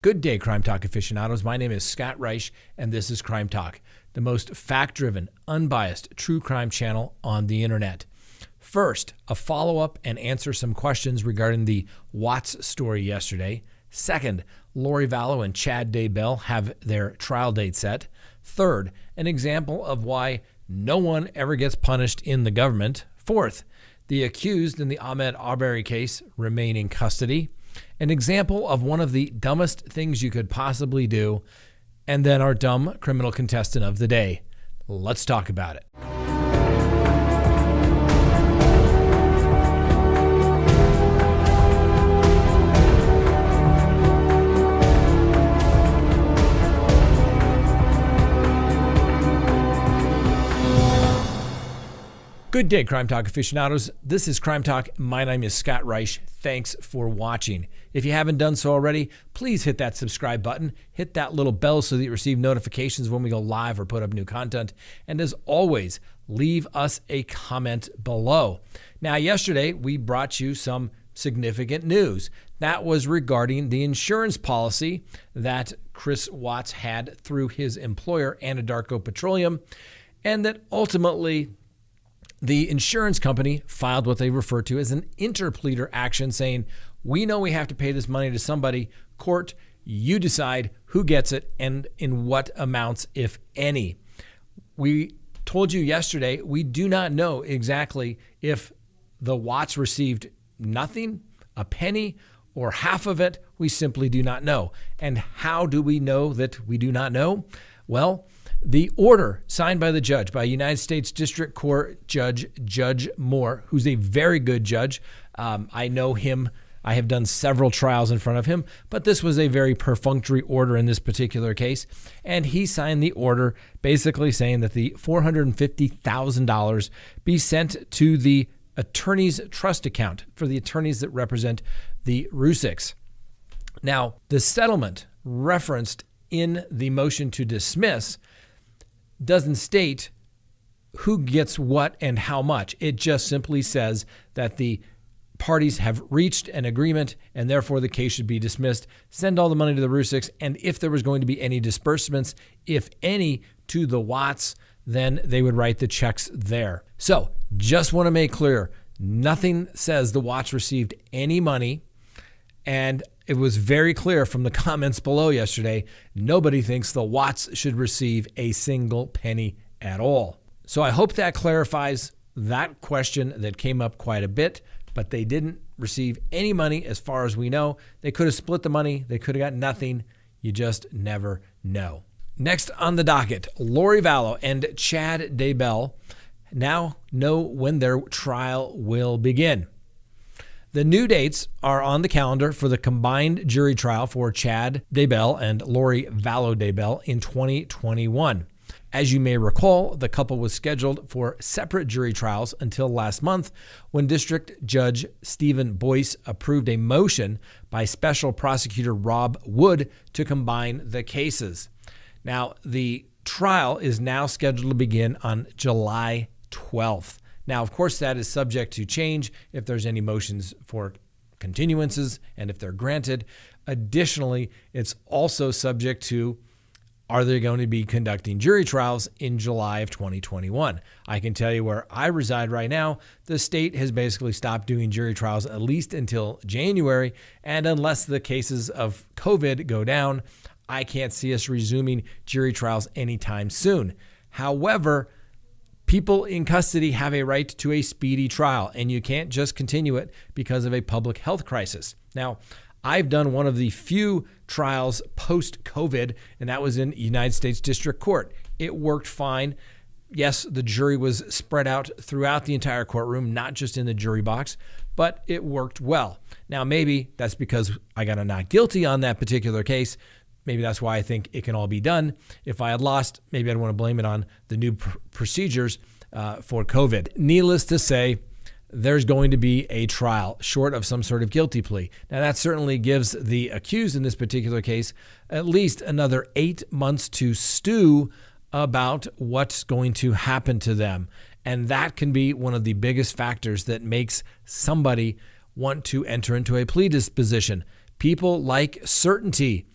Good day, Crime Talk aficionados. My name is Scott Reisch, and this is Crime Talk, the most fact-driven, unbiased true crime channel on the internet. First, a follow-up and answer some questions regarding the Watts story yesterday. Second, Lori Vallow and Chad Daybell have their trial date set. Third, an example of why no one ever gets punished in the government. Fourth, the accused in the Ahmed Arbery case remain in custody. An example of one of the dumbest things you could possibly do, and then our dumb criminal contestant of the day. Let's talk about it. Good day, Crime Talk aficionados. This is Crime Talk. My name is Scott Reisch. Thanks for watching. If you haven't done so already, please hit that subscribe button. Hit that little bell so that you receive notifications when we go live or put up new content. And as always, leave us a comment below. Now, yesterday, we brought you some significant news. That was regarding the insurance policy that Chris Watts had through his employer, Anadarko Petroleum, and that ultimately the insurance company filed what they refer to as an interpleader action saying, we know we have to pay this money to somebody. Court, you decide who gets it and in what amounts, if any. We told you yesterday, we do not know exactly if the Watts received nothing, a penny, or half of it. We simply do not know. And how do we know that we do not know? Well, the order signed by the judge, by United States District Court Judge, Judge Moore, who's a very good judge. I know him. I have done several trials in front of him, but this was a very perfunctory order in this particular case. And he signed the order basically saying that the $450,000 be sent to the attorney's trust account for the attorneys that represent the Rusiks. Now, the settlement referenced in the motion to dismiss doesn't state who gets what and how much. It just simply says that the parties have reached an agreement and therefore the case should be dismissed. Send all the money to the Rusiks, and if there was going to be any disbursements, if any, to the Watts, then they would write the checks there. So just want to make clear, nothing says the Watts received any money, and it was very clear from the comments below yesterday, nobody thinks the Watts should receive a single penny at all. So I hope that clarifies that question that came up quite a bit, but they didn't receive any money as far as we know. They could have split the money. They could have got nothing. You just never know. Next on the docket, Lori Vallow and Chad Daybell now know when their trial will begin. The new dates are on the calendar for the combined jury trial for Chad Daybell and Lori Vallow Daybell in 2021. As you may recall, the couple was scheduled for separate jury trials until last month when District Judge Stephen Boyce approved a motion by Special Prosecutor Rob Wood to combine the cases. Now, the trial is now scheduled to begin on July 12th. Now, of course, that is subject to change if there's any motions for continuances and if they're granted. Additionally, it's also subject to, are they going to be conducting jury trials in July of 2021? I can tell you where I reside right now, the state has basically stopped doing jury trials at least until January. And unless the cases of COVID go down, I can't see us resuming jury trials anytime soon. However, people in custody have a right to a speedy trial, and you can't just continue it because of a public health crisis. Now, I've done one of the few trials post-COVID, and that was in United States District Court. It worked fine. Yes, the jury was spread out throughout the entire courtroom, not just in the jury box, but it worked well. Now, maybe that's because I got a not guilty on that particular case. Maybe that's why I think it can all be done. If I had lost, maybe I'd want to blame it on the new procedures for COVID. Needless to say, there's going to be a trial short of some sort of guilty plea. Now, that certainly gives the accused in this particular case at least another 8 months to stew about what's going to happen to them. And that can be one of the biggest factors that makes somebody want to enter into a plea disposition. People like certainty.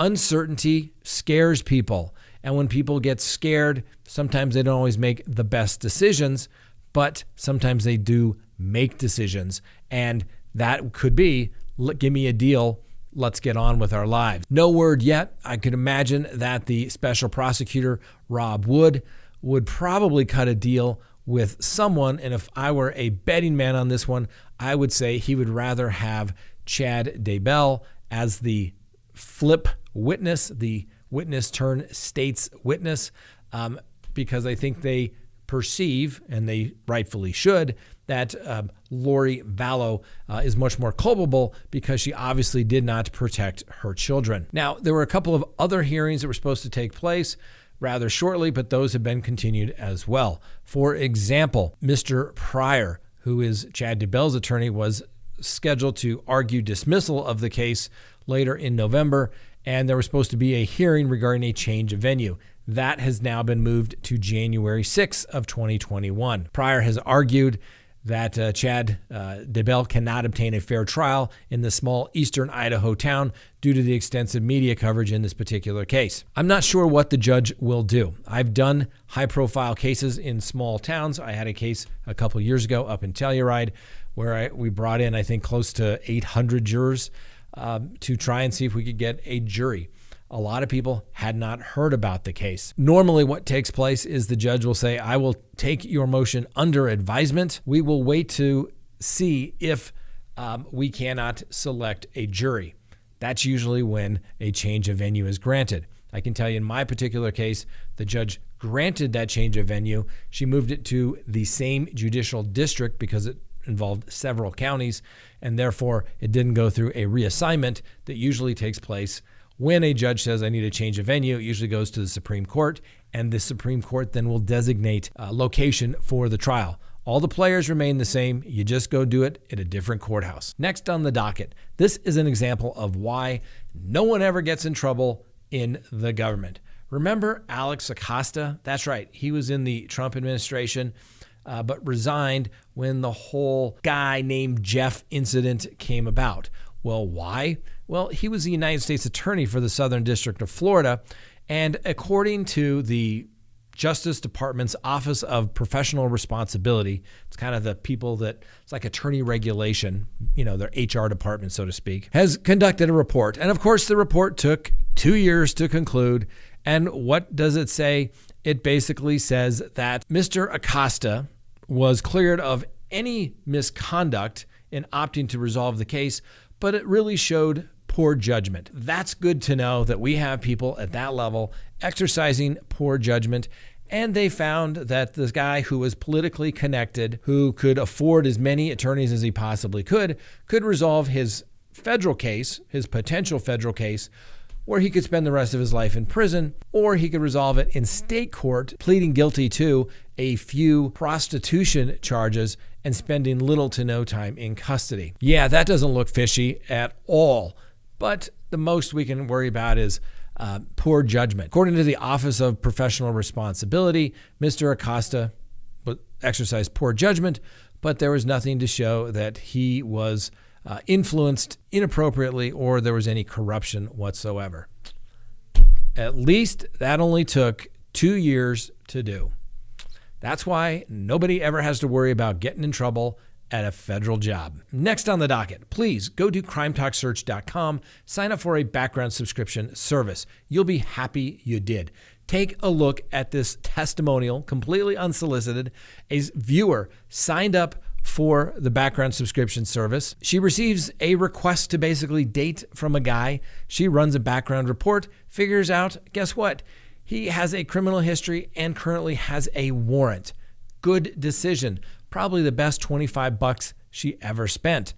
Uncertainty scares people. And when people get scared, sometimes they don't always make the best decisions, but sometimes they do make decisions. And that could be, give me a deal, let's get on with our lives. No word yet. I could imagine that the special prosecutor, Rob Wood, would probably cut a deal with someone. And if I were a betting man on this one, I would say he would rather have Chad Daybell as the flip witness, the witness turn state's witness, because I think they perceive, and they rightfully should, that Lori Vallow is much more culpable because she obviously did not protect her children. Now, there were a couple of other hearings that were supposed to take place rather shortly, but those have been continued as well. For example, Mr. Pryor, who is Chad Daybell's attorney, was scheduled to argue dismissal of the case later in November, and there was supposed to be a hearing regarding a change of venue. That has now been moved to January 6th of 2021. Pryor has argued that Chad Daybell cannot obtain a fair trial in the small eastern Idaho town due to the extensive media coverage in this particular case. I'm not sure what the judge will do. I've done high-profile cases in small towns. I had a case a couple years ago up in Telluride where we brought in, I think, close to 800 jurors to try and see if we could get a jury. A lot of people had not heard about the case. Normally what takes place is the judge will say, I will take your motion under advisement. We will wait to see if we cannot select a jury. That's usually when a change of venue is granted. I can tell you in my particular case, the judge granted that change of venue. She moved it to the same judicial district because it involved several counties, and therefore it didn't go through a reassignment that usually takes place when a judge says, I need a change of venue. It usually goes to the Supreme Court, and the Supreme Court then will designate a location for the trial. All the players remain the same. You just go do it at a different courthouse. Next on the docket, this is an example of why no one ever gets in trouble in the government. Remember Alex Acosta? That's right. He was in the Trump administration, but resigned when the whole guy named Jeff incident came about. Well, why? Well, he was the United States Attorney for the Southern District of Florida, and according to the Justice Department's Office of Professional Responsibility, it's kind of the people that, it's like attorney regulation, their HR department, so to speak, has conducted a report. And of course, the report took 2 years to conclude. And what does it say? It basically says that Mr. Acosta was cleared of any misconduct in opting to resolve the case, but it really showed poor judgment. That's good to know that we have people at that level exercising poor judgment. And they found that this guy who was politically connected, who could afford as many attorneys as he possibly could resolve his federal case, his potential federal case, where he could spend the rest of his life in prison, or he could resolve it in state court, pleading guilty to a few prostitution charges and spending little to no time in custody. Yeah, that doesn't look fishy at all. But the most we can worry about is poor judgment. According to the Office of Professional Responsibility, Mr. Acosta exercised poor judgment, but there was nothing to show that he was influenced inappropriately or there was any corruption whatsoever. At least that only took 2 years to do. That's why nobody ever has to worry about getting in trouble at a federal job. Next on the docket, please go to crimetalksearch.com, sign up for a background subscription service. You'll be happy you did. Take a look at this testimonial, completely unsolicited. A viewer signed up for the background subscription service. She receives a request to basically date from a guy. She runs a background report, figures out, guess what? He has a criminal history and currently has a warrant. Good decision. Probably the best $25 she ever spent.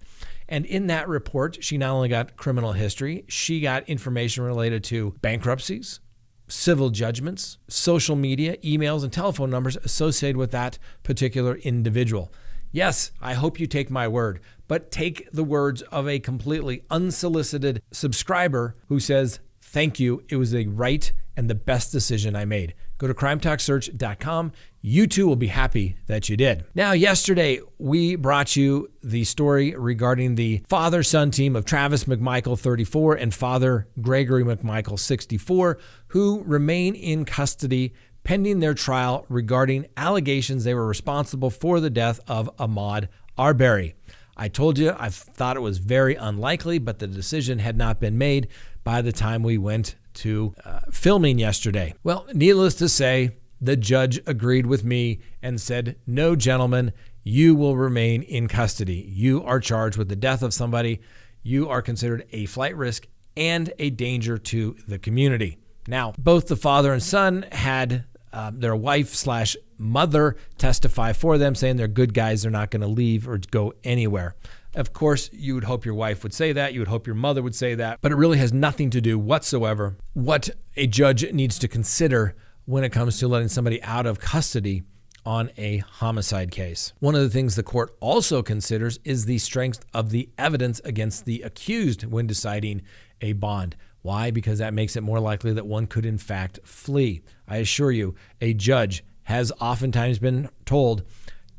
And in that report, she not only got criminal history, she got information related to bankruptcies, civil judgments, social media, emails, and telephone numbers associated with that particular individual. Yes, I hope you take my word, but take the words of a completely unsolicited subscriber who says, thank you, it was the right and the best decision I made. Go Go to crimetalksearch.com. You too will be happy that you did. Now, yesterday, we brought you the story regarding the father-son team of Travis McMichael, 34, and father Gregory McMichael, 64, who remain in custody pending their trial regarding allegations they were responsible for the death of Ahmaud Arbery. I told you I thought it was very unlikely, but the decision had not been made by the time we went to filming yesterday. Well, needless to say, the judge agreed with me and said, no, gentlemen, you will remain in custody. You are charged with the death of somebody. You are considered a flight risk and a danger to the community. Now, both the father and son had their wife/mother testify for them, saying they're good guys. They're not going to leave or go anywhere. Of course, you would hope your wife would say that. You would hope your mother would say that. But it really has nothing to do whatsoever what a judge needs to consider when it comes to letting somebody out of custody on a homicide case. One of the things the court also considers is the strength of the evidence against the accused when deciding a bond. Why? Because that makes it more likely that one could in fact flee. I assure you, a judge has oftentimes been told,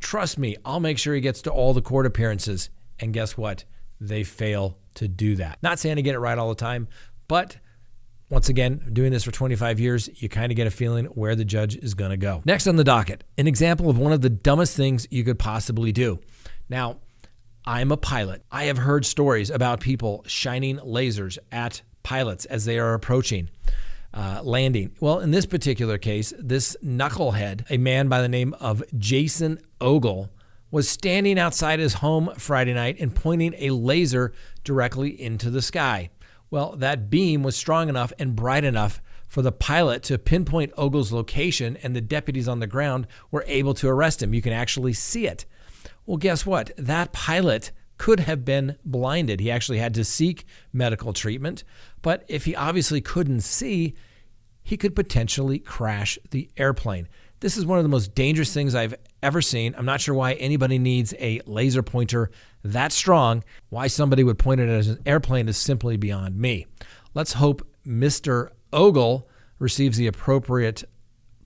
trust me, I'll make sure he gets to all the court appearances. And guess what? They fail to do that. Not saying to get it right all the time, but once again, doing this for 25 years, you kind of get a feeling where the judge is going to go. Next on the docket, an example of one of the dumbest things you could possibly do. Now, I'm a pilot. I have heard stories about people shining lasers at pilots as they are approaching landing. Well, in this particular case, this knucklehead, a man by the name of Jason Ogle, was standing outside his home Friday night and pointing a laser directly into the sky. Well, that beam was strong enough and bright enough for the pilot to pinpoint Ogle's location, and the deputies on the ground were able to arrest him. You can actually see it. Well, guess what? That pilot could have been blinded. He actually had to seek medical treatment, but if he obviously couldn't see, he could potentially crash the airplane. This is one of the most dangerous things I've ever seen. I'm not sure why anybody needs a laser pointer that strong. Why somebody would point it at an airplane is simply beyond me. Let's hope Mr. Ogle receives the appropriate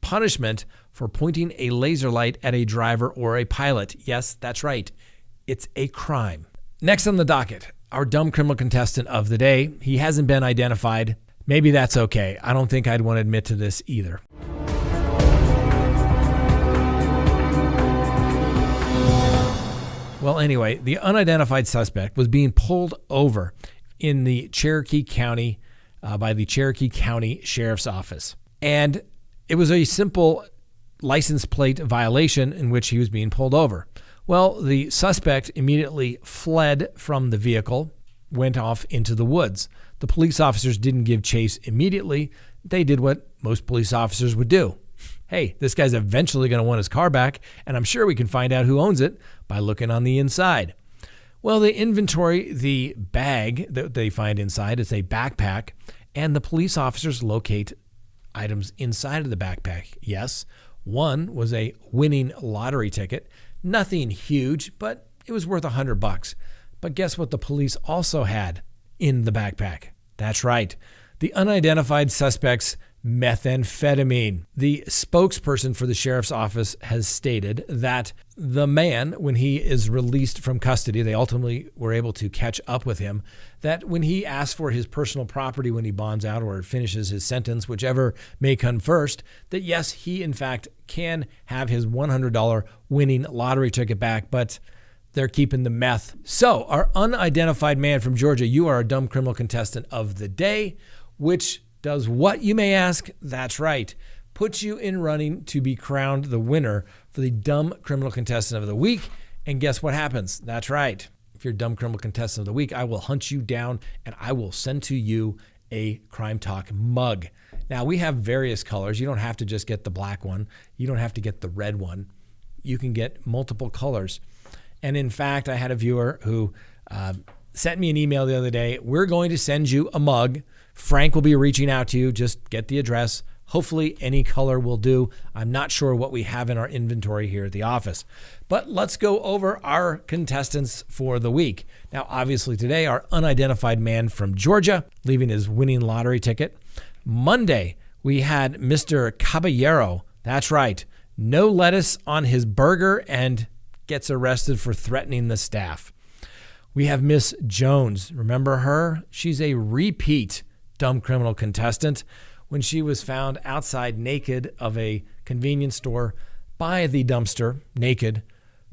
punishment for pointing a laser light at a driver or a pilot. Yes, that's right. It's a crime. Next on the docket, our dumb criminal contestant of the day. He hasn't been identified. Maybe that's okay. I don't think I'd want to admit to this either. Well, anyway, the unidentified suspect was being pulled over in the Cherokee County by the Cherokee County Sheriff's Office. And it was a simple license plate violation in which he was being pulled over. Well, the suspect immediately fled from the vehicle, went off into the woods. The police officers didn't give chase immediately. They did what most police officers would do. Hey, this guy's eventually going to want his car back, and I'm sure we can find out who owns it by looking on the inside. Well, they inventory the bag that they find inside. It's a backpack, and the police officers locate items inside of the backpack. Yes, one was a winning lottery ticket. Nothing huge, but it was worth $100. But guess what the police also had in the backpack? That's right, the unidentified suspect's methamphetamine. The spokesperson for the sheriff's office has stated that the man, when he is released from custody, they ultimately were able to catch up with him, that when he asks for his personal property when he bonds out or finishes his sentence, whichever may come first, that yes, he in fact can have his $100 winning lottery ticket back, but they're keeping the meth. So our unidentified man from Georgia, you are a dumb criminal contestant of the day, which does what, you may ask? That's right. Puts you in running to be crowned the winner for the dumb criminal contestant of the week. And guess what happens? That's right. If you're dumb criminal contestant of the week, I will hunt you down and I will send to you a Crime Talk mug. Now, we have various colors. You don't have to just get the black one. You don't have to get the red one. You can get multiple colors. And in fact, I had a viewer who sent me an email the other day. We're going to send you a mug. Frank will be reaching out to you. Just get the address. Hopefully any color will do. I'm not sure what we have in our inventory here at the office. But let's go over our contestants for the week. Now, obviously today, our unidentified man from Georgia, leaving his winning lottery ticket. Monday, We had Mr. Caballero. That's right. No lettuce on his burger and gets arrested for threatening the staff. We have Miss Jones. Remember her? She's a repeat dumb criminal contestant when she was found outside naked of a convenience store by the dumpster, naked,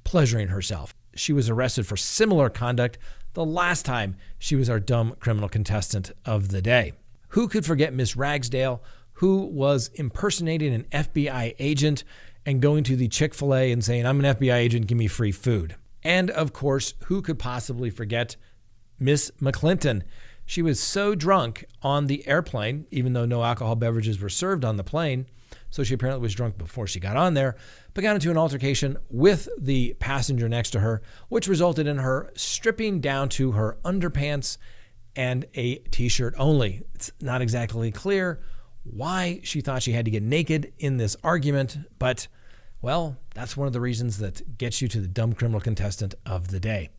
pleasuring herself. She was arrested for similar conduct the last time she was our dumb criminal contestant of the day. Who could forget Miss Ragsdale, who was impersonating an FBI agent and going to the Chick-fil-A and saying, "I'm an FBI agent, give me free food." And of course, who could possibly forget Miss McClinton? She was so drunk on the airplane, even though no alcohol beverages were served on the plane, so she apparently was drunk before she got on there, but got into an altercation with the passenger next to her, which resulted in her stripping down to her underpants and a t-shirt only. It's not exactly clear why she thought she had to get naked in this argument, but, well, that's one of the reasons that gets you to the dumb criminal contestant of the day.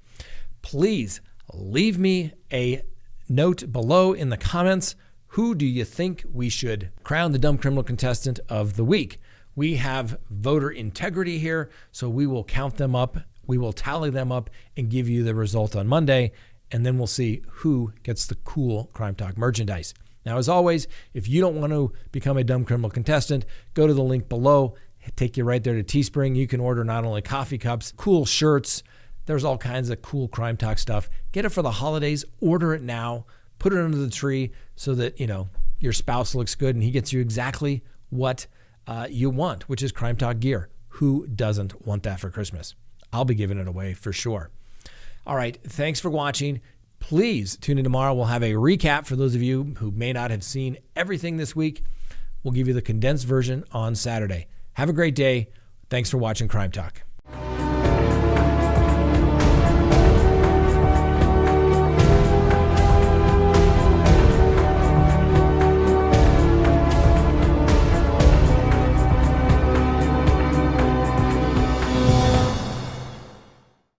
Please leave me a note below in the comments. Who do you think we should crown the dumb criminal contestant of the week? We have voter integrity here, so we will count them up. We will tally them up and give you the result on Monday, and then we'll see who gets the cool Crime Talk merchandise. Now, as always, if you don't want to become a dumb criminal contestant, go to the link below. Take you right there to Teespring. You can order not only coffee cups, cool shirts. There's all kinds of cool Crime Talk stuff. Get it for the holidays. Order it now. Put it under the tree so that, your spouse looks good and he gets you exactly what you want, which is Crime Talk gear. Who doesn't want that for Christmas? I'll be giving it away for sure. All right. Thanks for watching. Please tune in tomorrow. We'll have a recap for those of you who may not have seen everything this week. We'll give you the condensed version on Saturday. Have a great day. Thanks for watching Crime Talk.